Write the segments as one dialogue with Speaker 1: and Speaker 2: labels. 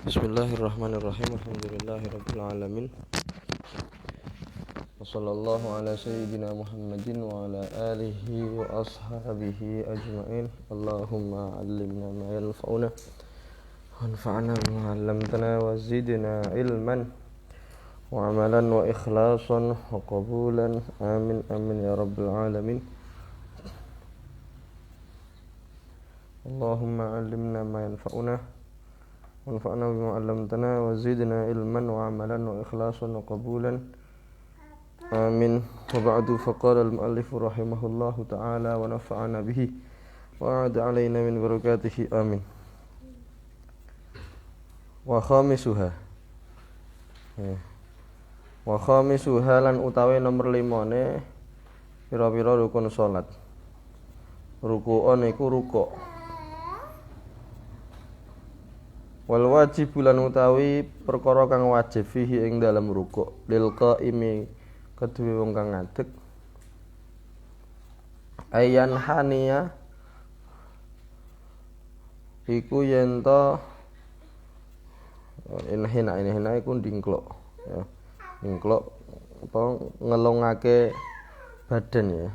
Speaker 1: Bismillahirrahmanirrahim. Alhamdulillahirabbil alamin. Wassallallahu ala sayyidina Muhammadin wa ala alihi wa ashabihi ajma'in. Allahumma 'allimna ma yanfa'una wanfa'na bima 'allamtana wa zidna ilman wa 'amalan wa ikhlasan wa qabulan. Amin amin ya rabbil alamin. Allahumma 'allimna ma yanfa'una wanfa'na bima 'allamtana wa zidna ilman wa 'amalan wa ikhlasan wa qabulan. Amin. Wa ba'du, faqala al-mu'allif rahimahullahu ta'ala wa nafa'ana bihi wa 'ada 'alaina min barakatihi. Amin. Wa khamisuha lan utawi nomor 5 pira-pira rukun salat. Ruku'un iku rukuk. Wal wajib lan utawi perkara kang wajib fihi ing dalam rukuk lil qaimi kedue wong kang ngadeg ayan hania iku yen to inhina iku ndingklok ya, ndingklok apa ngelongake badan ya,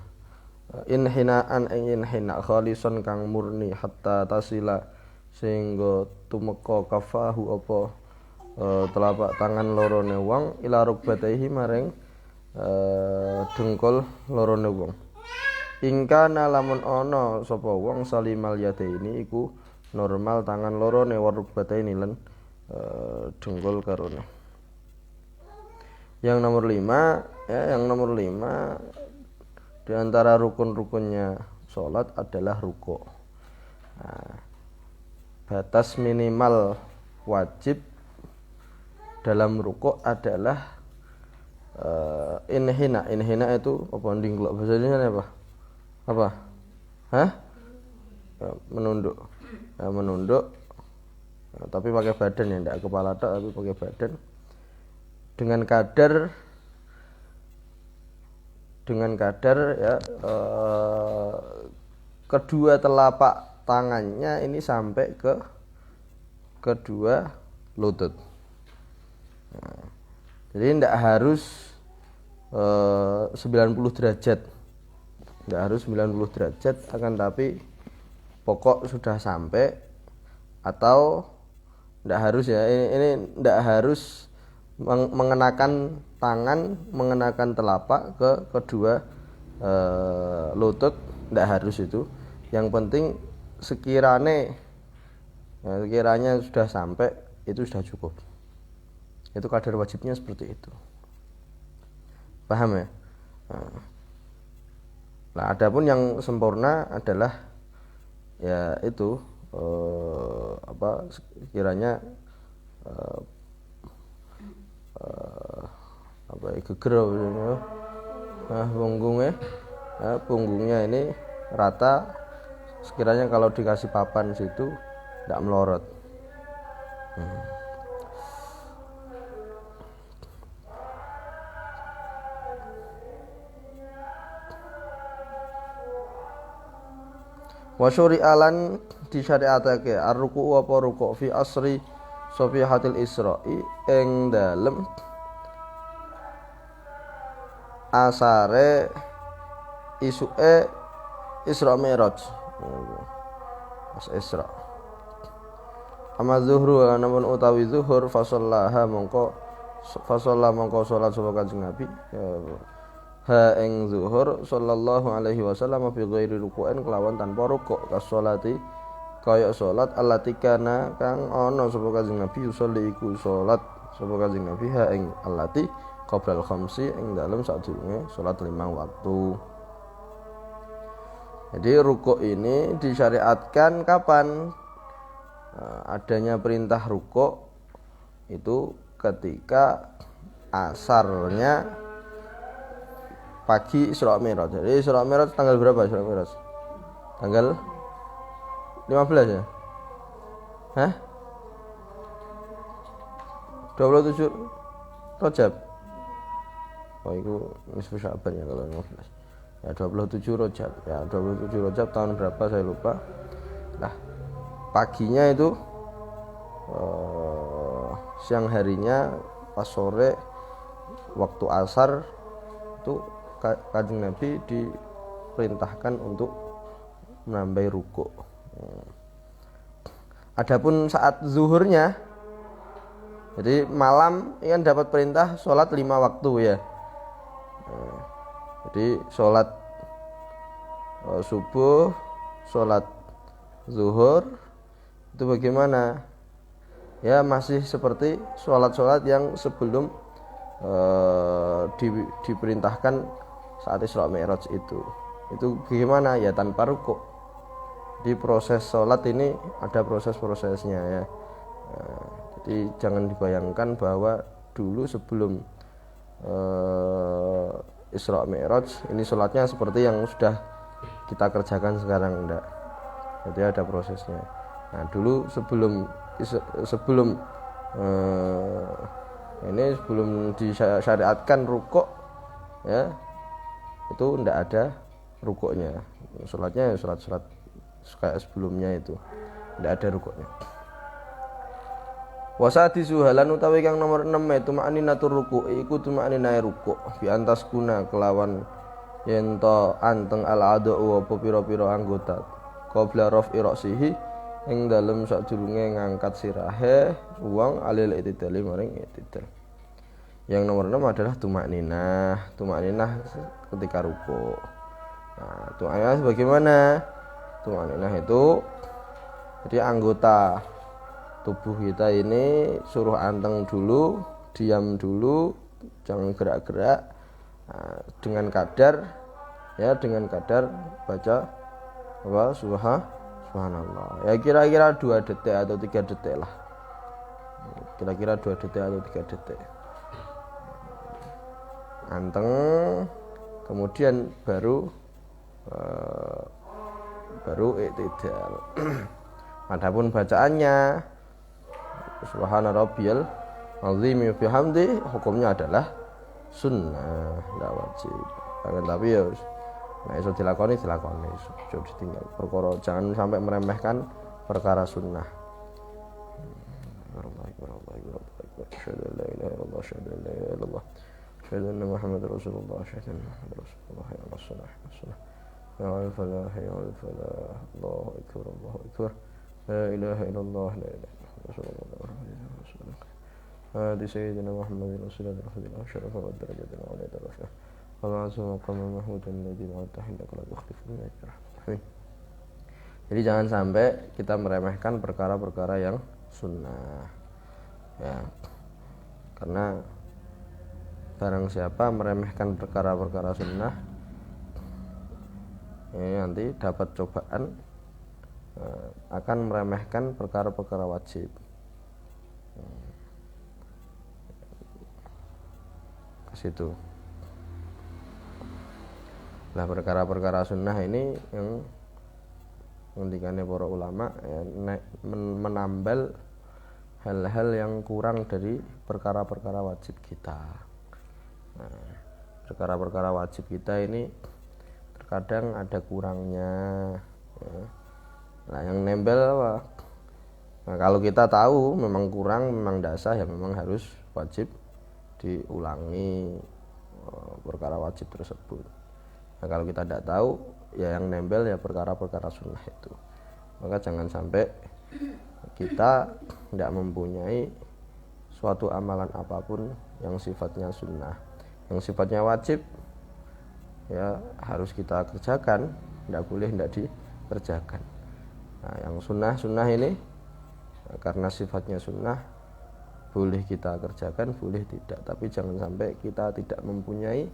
Speaker 1: inhinaan ing inhina khalisan kang murni hatta tasila sehingga tumeka kafahu apa telapak tangan lorone wong ila rukbataihi maring dengkul lorone wong. Ingkana lamun ana sapa wong salimal yadaini iku normal tangan lorone wa rukbataini lan dengkul karone. Yang nomor 5 di antara rukun-rukunnya salat adalah rukuk. Nah, batas minimal wajib dalam rukuk adalah inhina itu apa ndingklok bahasa Indonesia apa menunduk tapi pakai badan ya, tidak kepala tok tapi pakai badan dengan kadar ya, kedua telapak tangannya ini sampai ke kedua lutut. Nah, jadi tidak harus 90 derajat, tidak harus 90 derajat, akan tapi pokok sudah sampai, atau tidak harus ya, ini tidak harus mengenakan tangan, mengenakan telapak ke kedua lutut, tidak harus itu. Yang penting sekiranya sudah sampai, itu sudah cukup. Itu kadar wajibnya seperti itu. Paham ya? Nah, adapun yang sempurna adalah ya itu sekiranya geger punggungnya ini rata. Sekiranya kalau dikasih papan situ tidak melorot. Wa syuri'alan disyariatake ar-ruku' apa ruku' fi asri safihatil isra'i ing dalem asare isuke Isra Mi'raj. Isra. Amma zuhru namun utawi zuhur fasalla mongko salat sapa Kanjeng Nabi ha ing zuhur sallallahu alaihi wasallam fi ghairi ruku'in kelawan tanpa rukuk kasolati kaya salat allati kana kang ana sapa Kanjeng Nabi usolli iku salat sapa Kanjeng Nabi ha ing allati qoblal khamsi ing dalem sadurunge salat 5 waktu. Jadi rukuk ini disyariatkan kapan? Adanya perintah rukuk itu ketika asarnya pagi Isra Mi'raj. Jadi Isra Mi'raj tanggal berapa Isra Mi'raj? Tanggal 15 ya? 27 Rajab. Oh itu nisfu Sya'ban ya kalau 15. Ya 27 Rajab. Ya 27 Rajab tahun berapa saya lupa. Nah, paginya itu siang harinya pas sore waktu asar itu Kanjeng Nabi diperintahkan untuk menambah ruku'. Adapun saat zuhurnya, jadi malam ini kan dapat perintah sholat 5 waktu ya. Jadi sholat subuh, sholat zuhur itu bagaimana? Ya masih seperti sholat-sholat yang sebelum diperintahkan saat Isra Mi'raj itu. Itu bagaimana? Ya tanpa rukuk. Di proses sholat ini ada proses-prosesnya ya. Jadi jangan dibayangkan bahwa dulu sebelum Isra Mi'raj ini sholatnya seperti yang sudah kita kerjakan sekarang, enggak. Jadi ada prosesnya. Nah dulu sebelum disyariatkan rukuk ya, itu enggak ada rukuknya. Sholatnya ya sholat kayak sebelumnya itu tidak ada rukuknya. Wasati suhalan utawi kang nomor 6 itu ma'ninatur ruku' iku tumakninae ruku' bi antas guna kelawan yen to anteng al adau apa pira-pira anggota qabla raf'i ra'sihi ing dalem sadurunge ngangkat sirahe wong alil itidal maring itidal. Yang nomor 6 adalah tumakninah ketika ruku'. Nah, tumakninah bagaimana? Tumakninah itu jadi anggota tubuh kita ini suruh anteng dulu, diam dulu, jangan gerak-gerak, dengan kadar baca apa subhanallah ya kira-kira 2 detik atau 3 detik lah, kira-kira 2 detik atau 3 detik anteng, kemudian baru i'tidal. Adapun bacaannya subhana rabbiyal azim wa bihamdi hukumnya adalah sunnah, tidak wajib. Tapi ya nah iso dilakoni coba ditinggal perkara jangan sampai meremehkan perkara sunnah. Asyhadu an la ilaha illallah asyhadu an la ilaha illallah asyhadu anna muhammadar rasulullah asyhadu anna muhammadar rasulullah ya Allah ya al-falah ya al-falah Allahu akbar Allahu akbar la ilaha illallah la ilaha illallah rasulullah hadi sayyidina muhammadin rasulullah syarafa wa darajatul wa darajah wa ma'sum maqam mahmudan ladzi la tahilla la tukhlifu min rahmatihi. Jadi jangan sampai kita meremehkan perkara-perkara yang sunnah ya, karena barang siapa meremehkan perkara-perkara sunnah ini nanti dapat cobaan akan meremehkan perkara-perkara wajib. Ke situ. Nah, perkara-perkara sunnah ini yang ngendikane para ulama ya, menambal hal-hal yang kurang dari perkara-perkara wajib kita. Nah, perkara-perkara wajib kita ini terkadang ada kurangnya ya. Nah yang nempel apa? Nah, kalau kita tahu memang kurang, memang dasar ya memang harus wajib diulangi perkara wajib tersebut. Nah kalau kita tidak tahu ya yang nempel ya perkara-perkara sunnah itu. Maka jangan sampai kita tidak mempunyai suatu amalan apapun yang sifatnya sunnah, yang sifatnya wajib ya harus kita kerjakan, tidak boleh tidak dikerjakan. Nah, yang sunnah ini karena sifatnya sunnah boleh kita kerjakan, boleh tidak, tapi jangan sampai kita tidak mempunyai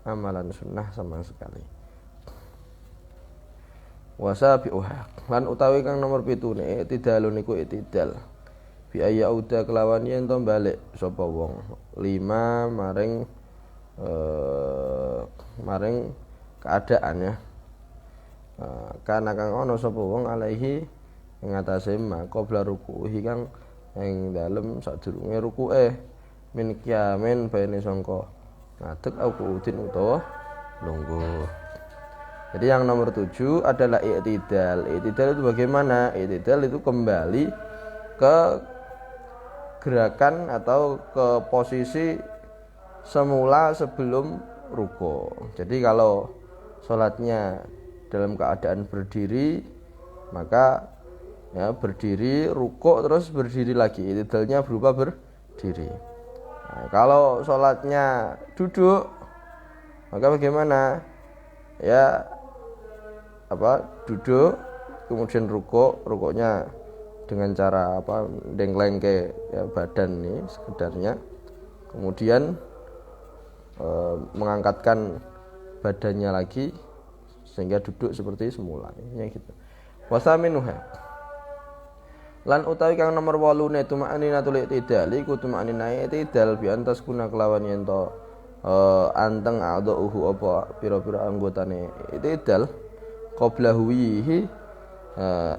Speaker 1: amalan sunnah sama sekali. Wasabi'uha lan utawi kang nomor 7 i'tidalun iku i'tidal bi ayauda kelawan yen to balik sapa wong 5 maring keadaan ya. Karena kang ana sapa wong alaihi ing atase ma qabla rukuhi kang ing dalem sadurunge rukuke min qiyamin baene sangka ngadeg au udin utawa lungguh. Jadi yang nomor 7 adalah i'tidal. I'tidal itu bagaimana? I'tidal itu kembali ke gerakan atau ke posisi semula sebelum ruku. Jadi kalau sholatnya dalam keadaan berdiri, maka ya berdiri, ruku terus berdiri lagi. I'tidalnya berupa berdiri. Nah, kalau sholatnya duduk, maka bagaimana? Ya duduk, kemudian rukuknya dengan cara dengkleng ya badan nih sekedarnya, kemudian mengangkatkan badannya lagi sehingga duduk seperti semula ya gitu. Wasaminuha lan utawi kang nomor 8 ne tumaninatul i'tidal iku tumaninah i'tidal bi antas kuna kelawan yen to anteng a'dhuhu apa pira-pira anggotane i'tidal qabla huwihi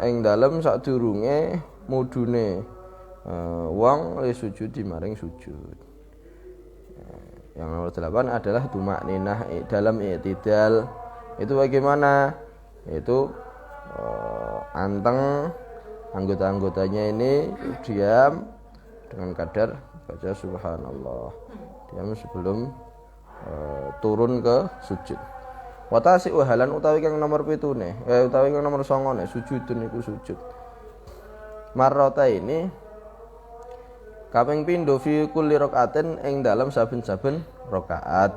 Speaker 1: ing dalem sadurunge mudune wong sujud di maring sujud. Yang nomor 8 adalah tumakninah dalam i'tidal. Itu bagaimana? Itu anteng, anggota-anggotanya ini diam dengan kadar baca subhanallah, diam sebelum turun ke sujud. Watasi uhalan utawi kang nomor 7 utawi kang nomor 9 sujudun iku sujud marrota ini kaping pindho fi kulli rakaatin ing dalam saben-saben rakaat.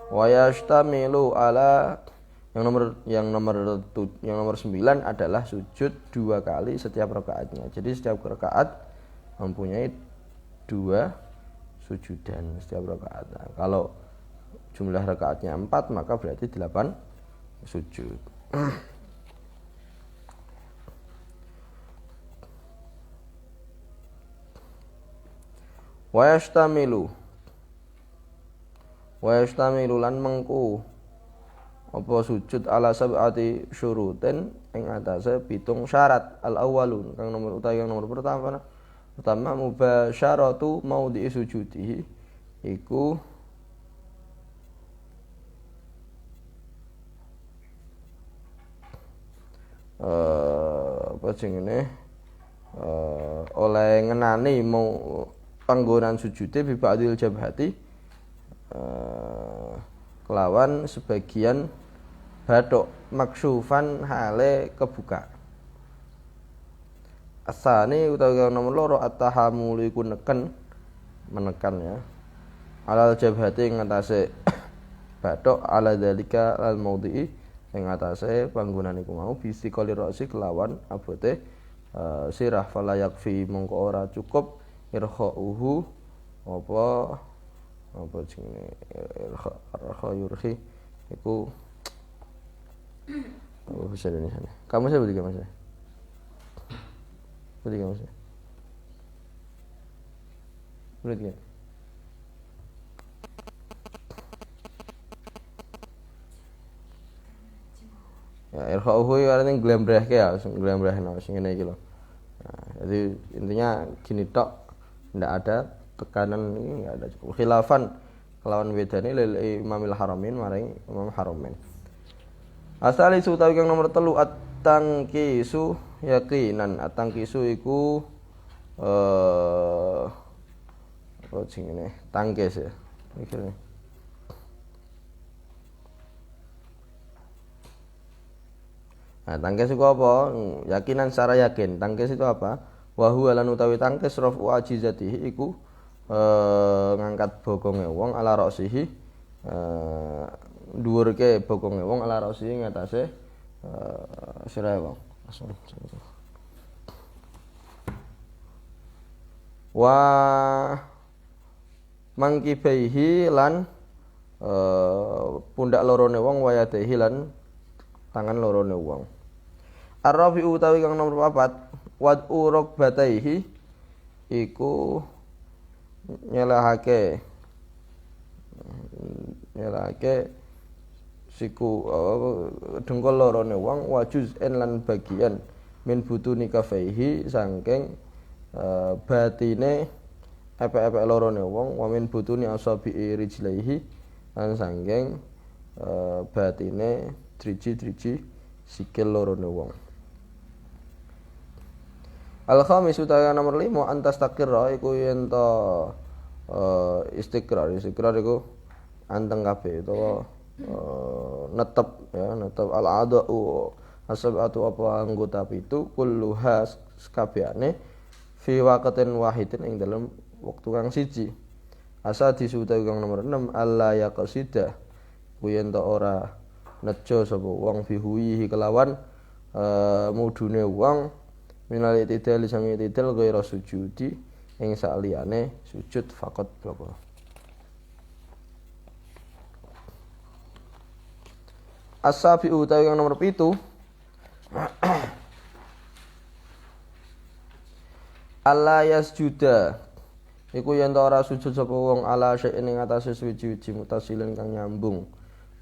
Speaker 1: Wa yastamilu ala yang nomor 9 adalah sujud 2 kali setiap rakaatnya. Jadi setiap rakaat mempunyai 2 sujudan setiap rakaat. Nah, kalau jumlah rakaatnya 4 maka berarti 8 sujud. Wa yastamilu lan mengku apa sujud ala sab'ati syurutin ing atase 7 syarat. Al awwalun kang nomor pertama mubasyaratu maudhi'i sujudihi iku oleh ngenani mau panggonan sujude bi ba'dil jabhati kelawan sebagian bathuk maksufan hale kebuka. Asane utawi nomor 2 at-tahammulu iku menekan ya. Alal jabhati ing atase bathuk ala dzalika al maudhi'i ing atase panggonan iku mau bisi qali ra'si kelawan abote sirah fala yakfi mongko ora cukup irkhauhu apa jenenge irkha yurhi iku bahasa Indonesia. Kamu saya budi kamu saya. Budi kamu saya. Budi ya. Ya irkhauhu artinya glembrehke ya, glembrehno sing ngene iki lho. Nah, jadi intinya gini tok, ndak ada tekanan ini, enggak ada cukup khilafan kelawan bedane lil imamil haramin maring imam haramin. Asali utawi kang nomor 3 at-tangkisu yaqinan. At-tangkisu iku apa jenenge tangkis ya mikirnya. Nah, tangkis itu apa? Yakinan secara yakin. Tangkis itu apa? Wa huwa lan utawi tangkis rafu ajizatihi iku ngangkat bokonge wong ala ra'sihi dhuwurke bokonge wong ala ra'sihi ngatasé sirahe wong. Wa mangkibaihi lan pundak lorone wong wayadehi lan tangan lorone wong. Ar-rafi utawi kang nomor 4 wad'u rukbataihi iku nyelahake siku dengkul lorone wong wajuz'en lan bagian min butuni kafaihi saking batine epek-epek lorone wong wa min butuni asabi'i rijlaihi lan saking batine driji-driji sikil lorone wong. Al khamis utawi nomor 5 antas takira iku yen to istiqrar iku anteng kabeh utawa netep ya netep al adau asabatu apa anggota pitu kulluha sakabehane fi waqtin wahidin ing dalam wektu kang siji. Asa disutai kang nomor 6 alla yaqsida kuwi ento ora nejo sapa wong fihuihi kelawan mudune wong minal itidal sangi itidal gaira sujudi ing saliyane sujud faqat bloko. As-sabi utawi kang nomor 7 alla yasjuda iku yen ora sujud sapa wong ala syai'in ing atase suci-suci mutasilin kang nyambung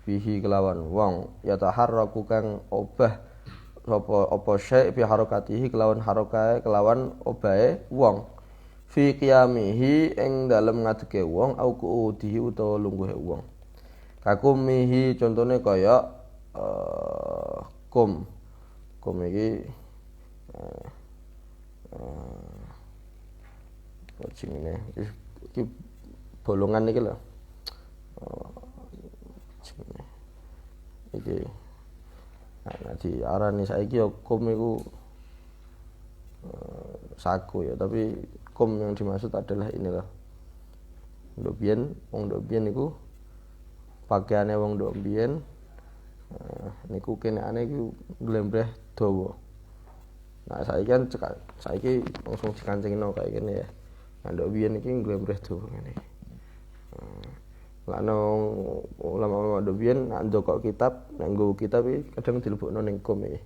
Speaker 1: bihi kelawan wong yataharraku kang obah apa syai' bi harakatihi kelawan harakae kelawan obahe wong fi qiyamihi ing dalem ngadeke wong au kuudihi utawa lungguhe wong kakumihi contone kaya kum iki jenenge iki bolongan iki lho. Jenenge iki ana diarani saiki ya kum iku saku ya, tapi kum yang dimaksud adalah ini loh. Ndok biyen iku pakaiane wong ndok biyen niku kenekane iku glembreh dawa. Nah saiki langsung dikancingno kayak gini ya. Nah, ndok biyen iki glembreh dawa ngene iki. Lano ulama-ulama ndok biyen nek ndokok kitab, nek nggo kitab iki kadang dilebokno ning kum iki.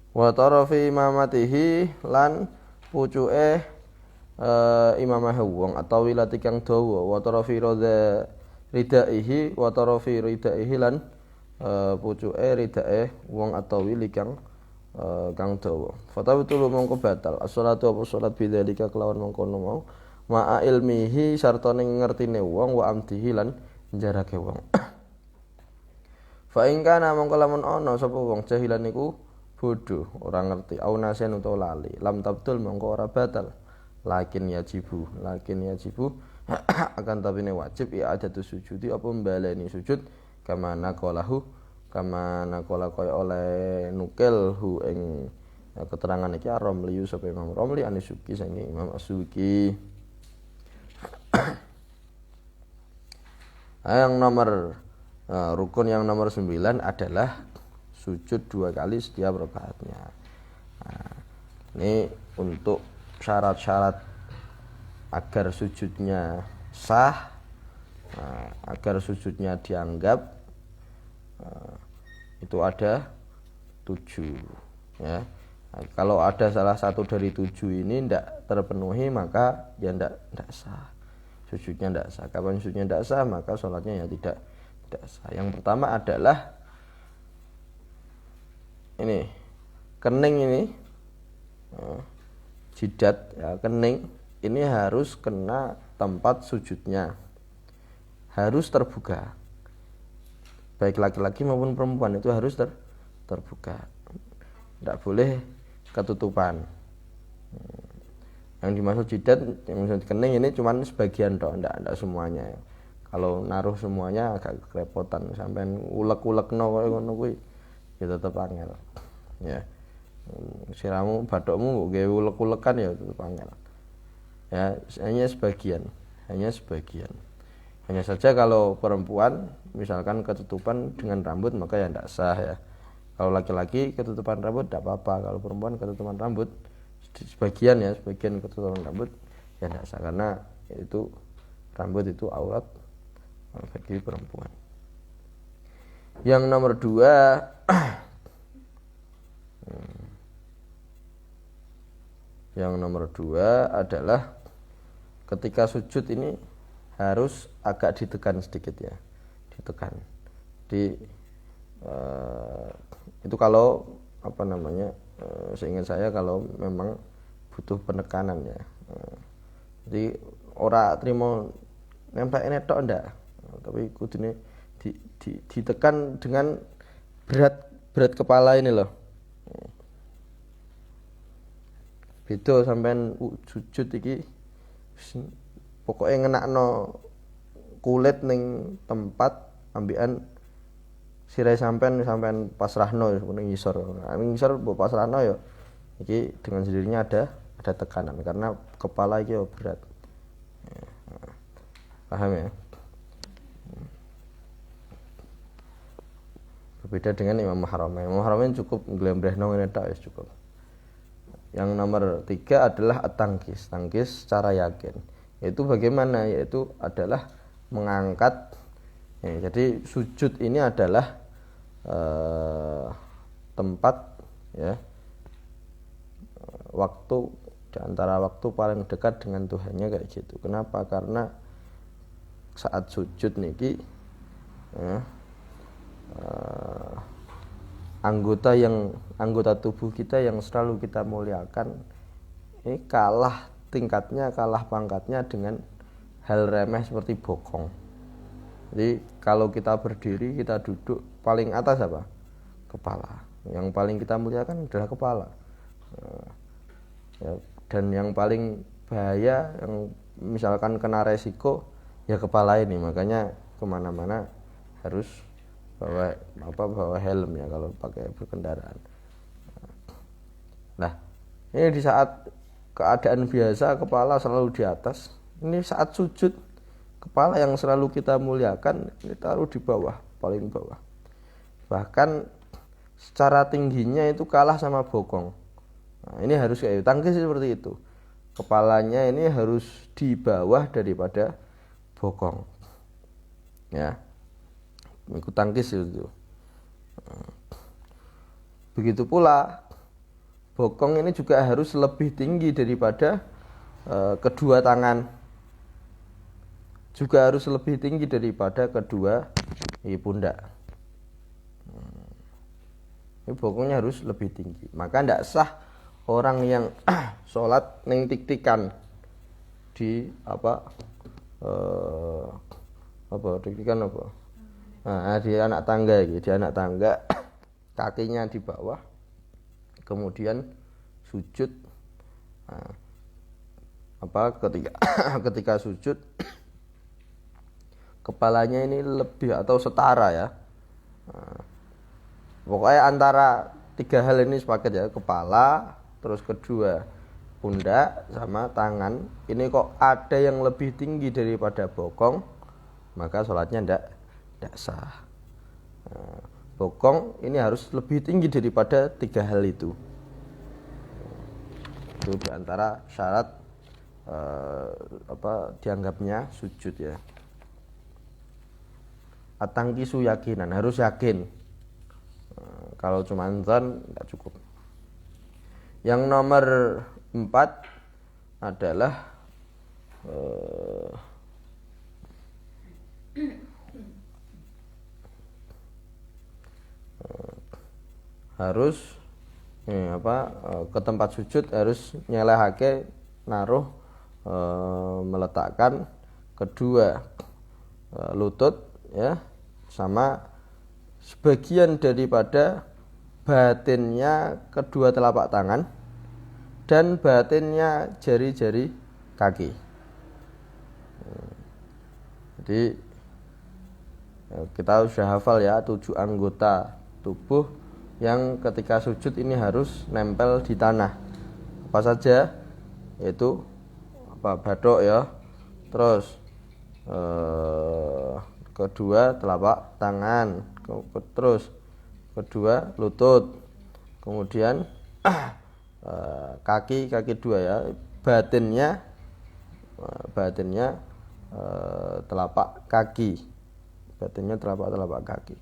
Speaker 1: Wa tarafi imamatihi lan pucuke imamah wong atau wilati kang dawa wa tarafi ridaihi wa tarafi ridaihi lan pucuke ridae wong atau wili kang dawa fatawitul mongko batal as-shalatu apa salat bidzalika kelawan mongkono mau ma'a ilmihi sartane ngertine wong wa amdihi lan njarake wong fa ing kana mongko lamun ana sapa wong jahilan niku bodoh ora ngerti au nasen utawa lali lam tabdul mongko ora batal lakin yajibu akan tapine wajib ya adatu sujudi apa mbaleni sujud kama naqala kaya oleh nukil hu ing keterangan iki Romli sapa Imam Romli Anisuki sange Imam Asuki. Yang nomor rukun yang nomor 9 adalah sujud 2 kali setiap rakaatnya. Nah, ini untuk syarat-syarat agar sujudnya sah, agar sujudnya dianggap itu ada 7 ya. Nah, kalau ada salah satu dari 7 ini tidak terpenuhi maka ya tidak sah. Sujudnya tidak sah. Kapan sujudnya tidak sah maka sholatnya ya tidak sah. Yang pertama adalah ini kening ini jidat ya, kening ini harus kena tempat sujudnya, harus terbuka baik laki-laki maupun perempuan itu harus terbuka, tidak boleh ketutupan. Yang dimaksud jidat yang dimaksud kening ini cuma sebagian toh, tidak semuanya. Kalau naruh semuanya agak kerepotan sampai ulek-ulekno koyo ngono kuwi ya tetep angel ya. Siramu bathokmu gawe ulek-ulekan ya tetep angel ya, hanya sebagian. Hanya saja kalau perempuan misalkan ketutupan dengan rambut maka ya tidak sah ya. Kalau laki-laki ketutupan rambut tidak apa-apa, kalau perempuan ketutupan rambut sebagian ketutupan rambut ya tidak sah karena itu rambut itu aurat bagi perempuan. Yang nomor 2 yang nomor 2 adalah ketika sujud ini harus agak ditekan sedikit ya, ditekan itu kalau seingat saya kalau memang butuh penekanan ya. Jadi ora trimo nempelin tok ndak. Tapi kudune ditekan dengan berat kepala ini loh. Beda sampean sujud iki pokoknya ngenakno kulit ning tempat ambekan sirai sampean pasrahno ning ngisor. Ning ngisor mbok pasrahno ya iki dengan sendirinya ada tekanan karena kepala iki berat. Paham ya? Berbeda dengan Imam Haramain. Imam Haramain cukup nglembrehno ngene tok wis cukup. Yang nomor 3 adalah at-tangkis. Tangkis secara yakin. Yaitu bagaimana? Yaitu adalah mengangkat. Ya, jadi sujud ini adalah tempat ya waktu di antara waktu paling dekat dengan Tuhannya kayak gitu. Kenapa? Karena saat sujud niki ya, anggota tubuh kita yang selalu kita muliakan ini kalah tingkatnya, kalah pangkatnya dengan hal remeh seperti bokong. Jadi kalau kita berdiri, kita duduk, paling atas apa? Kepala. Yang paling kita muliakan adalah kepala. Ya, dan yang paling bahaya, yang misalkan kena resiko, ya kepala ini. Makanya kemana-mana harus bawa helm ya kalau pakai berkendaraan. Nah, ini di saat keadaan biasa kepala selalu di atas. Ini saat sujud kepala yang selalu kita muliakan ini taruh di bawah, paling bawah. Bahkan secara tingginya itu kalah sama bokong. Nah, ini harus kayak tangkis seperti itu. Kepalanya ini harus di bawah daripada bokong. Ya. Ikut tangkis itu. Begitu pula bokong ini juga harus lebih tinggi daripada kedua tangan. Juga harus lebih tinggi daripada kedua pundak. Ini bokongnya harus lebih tinggi. Maka tidak sah orang yang sholat ning tik-tikan di tik-tikan apa? Nah, di anak tangga kakinya di bawah, kemudian sujud. Nah, ketika sujud kepalanya ini lebih atau setara ya. Nah, pokoknya antara 3 hal ini sepaket ya, kepala, terus kedua pundak sama tangan. Ini kok ada yang lebih tinggi daripada bokong, maka sholatnya tidak sah. Nah, bokong ini harus lebih tinggi daripada 3 hal itu. Itu diantara syarat dianggapnya sujud ya. At-tangkisu yakinan, harus yakin. Nah, kalau cuma zan tidak cukup. Yang nomor 4 adalah harus ke tempat sujud harus nyelehake naruh meletakkan kedua lutut ya sama sebagian daripada batinnya kedua telapak tangan dan batinnya jari-jari kaki. Jadi kita sudah hafal ya 7 anggota tubuh yang ketika sujud ini harus nempel di tanah. Apa saja? Yaitu bathuk ya. Terus kedua telapak tangan, terus kedua lutut. Kemudian kaki 2 ya. Batinnya telapak kaki. Batinnya telapak kaki.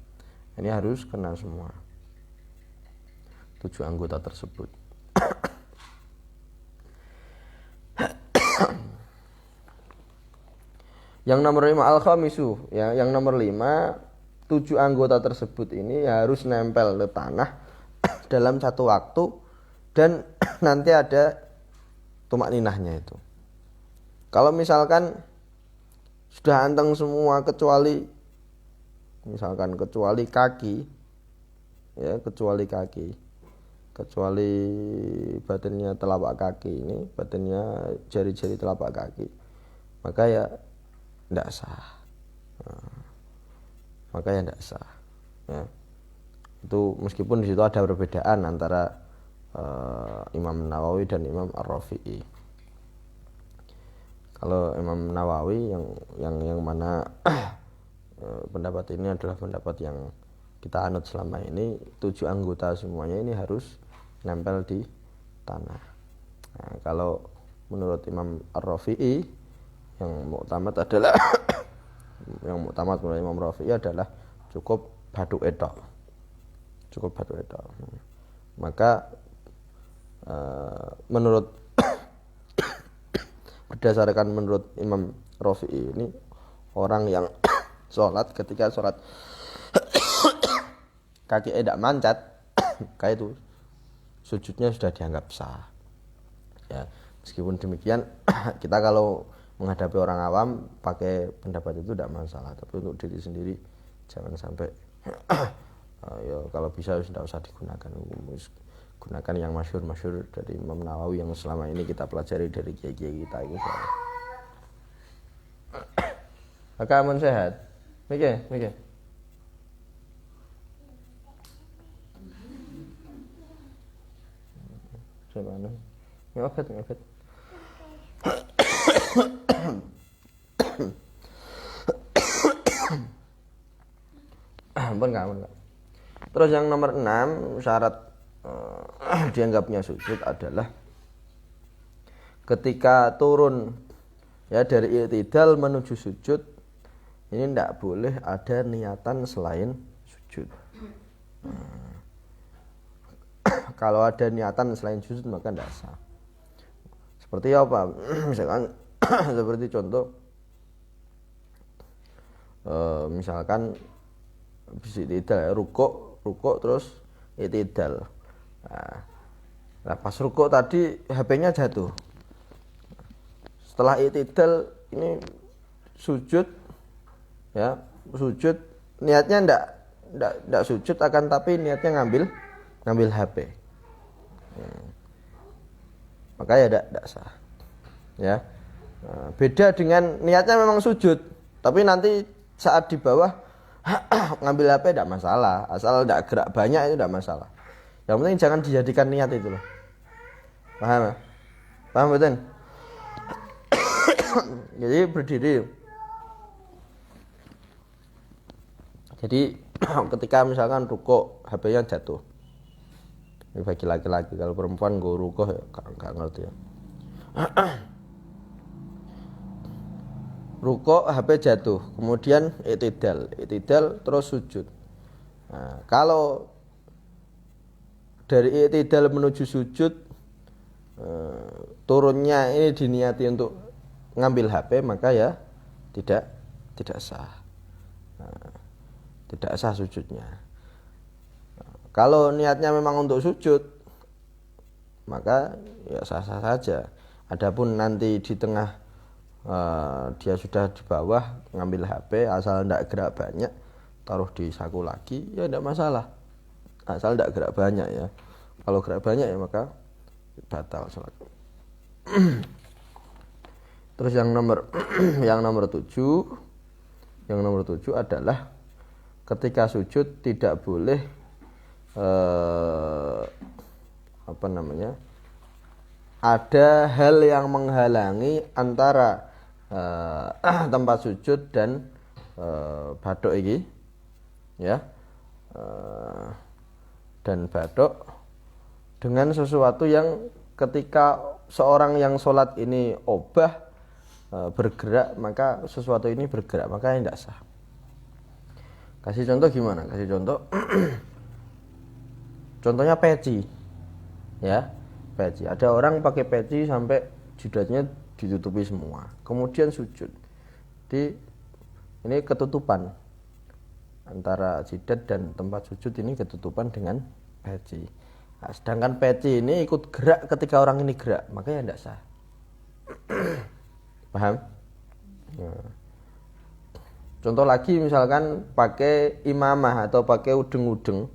Speaker 1: Ini harus kena semua 7 anggota tersebut. Yang nomor 5 al-khamisu ya, yang nomor 5 7 anggota tersebut ini harus nempel ke tanah dalam satu waktu dan nanti ada tumak ninahnya itu. Kalau misalkan sudah anteng semua kecuali misalkan kecuali kaki, ya kecuali kaki, kecuali batinnya telapak kaki ini, batinnya jari-jari telapak kaki, maka ya tidak sah. Maka ya tidak sah. Ya. Itu meskipun di situ ada perbedaan antara Imam Nawawi dan Imam Ar-Rafi'i. Kalau Imam Nawawi yang mana pendapat ini adalah pendapat yang kita anut selama ini, 7 anggota semuanya ini harus nempel di tanah. Nah, kalau menurut Imam Ar-Rafi'i yang muktamad adalah yang muktamad menurut Imam Rafi'i adalah cukup batu etok. Cukup batu etok. Maka menurut berdasarkan menurut Imam Rafi'i ini, orang yang sholat ketika sholat kaki tidak mancat, kayak itu sujudnya sudah dianggap sah. Ya, meskipun demikian kita kalau menghadapi orang awam pakai pendapat itu tidak masalah, tapi untuk diri sendiri jangan sampai ya kalau bisa tidak usah digunakan. Gunakan yang masyhur dari Imam Nawawi yang selama ini kita pelajari dari kiai-kiai kita ini. Maka aman sehat. Mikir. Coba ngefet. Ampun enggak. Terus yang nomor 6 syarat dianggapnya sujud adalah ketika turun ya dari i'tidal menuju sujud, ini tidak boleh ada niatan selain sujud. Kalau ada niatan selain sujud maka tidak sah. Seperti apa? Misalkan seperti contoh misalkan bisa i'tidal, rukuk terus i'tidal. Nah, pas rukuk tadi HP-nya jatuh. Setelah i'tidal ini sujud, ya sujud niatnya ndak sujud, akan tapi niatnya ngambil HP. Maka ya ndak sah. Ya. Nah, beda dengan niatnya memang sujud, tapi nanti saat di bawah ngambil HP tidak masalah, asal tidak gerak banyak itu tidak masalah. Yang penting jangan dijadikan niat itu loh. Paham? Paham betul? Jadi berdiri. Jadi ketika misalkan rukuk HP-nya jatuh. Ini bagi laki-laki, kalau perempuan gue rukuk ya enggak ngerti ya. Rukuk HP jatuh, kemudian i'tidal terus sujud. Nah, kalau dari i'tidal menuju sujud turunnya ini diniati untuk ngambil HP, maka ya tidak sah. Tidak sah sujudnya. Kalau niatnya memang untuk sujud, maka ya sah-sah saja. Adapun nanti di tengah dia sudah di bawah ngambil HP, asal tidak gerak banyak, taruh di saku lagi, ya tidak masalah. Asal tidak gerak banyak ya. Kalau gerak banyak ya maka batal salat. Terus yang nomor 7 adalah ketika sujud tidak boleh ada hal yang menghalangi antara tempat sujud dan bathuk ini, ya, dan bathuk dengan sesuatu yang ketika seorang yang sholat ini obah bergerak, maka sesuatu ini bergerak, maka tidak sah. Kasih contoh gimana? Kasih contoh. Contohnya peci. Ya, peci. Ada orang pakai peci sampai jidatnya ditutupi semua. Kemudian sujud. Ini ketutupan. Antara jidat dan tempat sujud ini ketutupan dengan peci. Nah, sedangkan peci ini ikut gerak ketika orang ini gerak, maka ya tidak sah. Paham? Contoh lagi misalkan pakai imamah atau pakai udeng-udeng.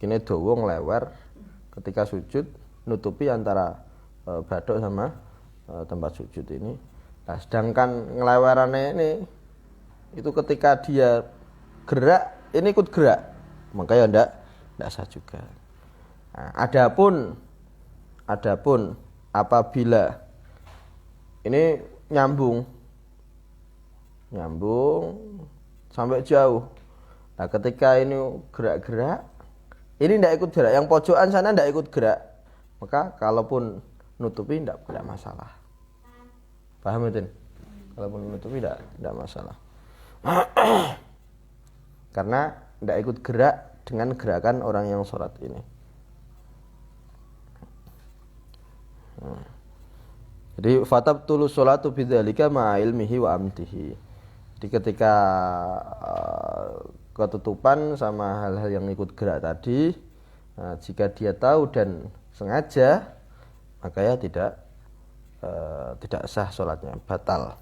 Speaker 1: Kini dawa nglewer ketika sujud nutupi antara bathuk sama tempat sujud ini. Nah, sedangkan ngelewerannya ini itu ketika dia gerak, ini ikut gerak. Maka ya enggak sah juga. Nah, adapun apabila ini nyambung sampai jauh. Nah, ketika ini gerak-gerak, ini tidak ikut gerak. Yang pojokan sana tidak ikut gerak. Maka kalaupun nutupi tidak masalah. Paham itu? Kalaupun nutupi tidak masalah. Karena tidak ikut gerak dengan gerakan orang yang sholat ini. Jadi fatabtulu sholatu bidzalika ma'a ilmihi wa amdihi. Jadi ketika ketutupan sama hal-hal yang ikut gerak tadi, jika dia tahu dan sengaja, maka ya tidak sah sholatnya, batal.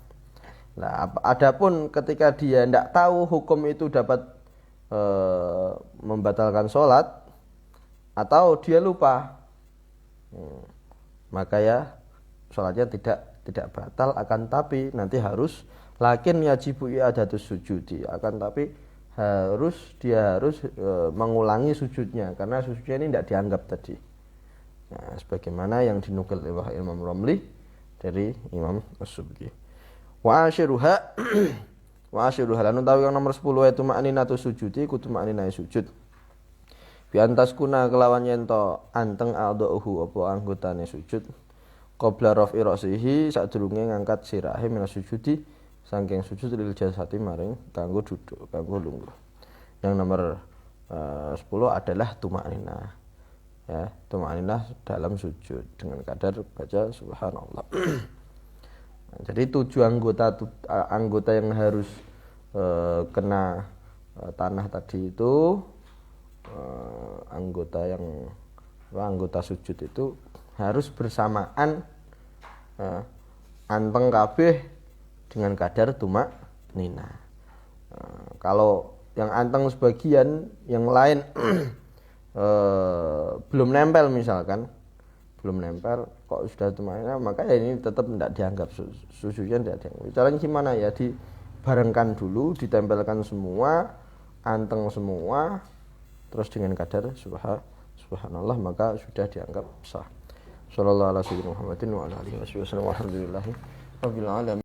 Speaker 1: Nah, adapun ketika dia tidak tahu hukum itu dapat membatalkan sholat atau dia lupa, maka ya sholatnya tidak batal, akan tapi nanti harus lakin yajibu i'adatus sujudi, akan tapi dia harus mengulangi sujudnya karena sujudnya ini tidak dianggap tadi. Nah, sebagaimana yang dinukil oleh Imam Romli dari Imam As-Subki. Wa asyiruha lan utawi yang nomor 10 itu ma'ninatu sujudi kudu ma'ninai sujud. Bi antaskuna kelawan yen to anteng a'dha'uhu apa anggotane sujud. Qabla raf'i ra'sihi sadurunge ngangkat sirahe min sujudi saking sujud lil jasati maring kanggo duduk, kanggo lungguh. Yang nomor 10 adalah tumakninah. Ya, tumakninah dalam sujud dengan kadar baca subhanallah. Jadi 7 anggota yang harus kena tanah tadi itu anggota sujud itu harus bersamaan anteng kabeh dengan kadar tumak nina. Kalau yang anteng sebagian, yang lain belum nempel misalkan, kok sudah tumak nina, maka ya ini tetap tidak dianggap sujudnya, tidak dianggap. Caranya gimana ya, dibarengkan dulu, ditempelkan semua, anteng semua, terus dengan kadar subhanallah, maka sudah dianggap sah. Sallallahu alaihi wasallam Muhammadin wa ala alihi wasallam. Alhamdulillah rabbil alamin.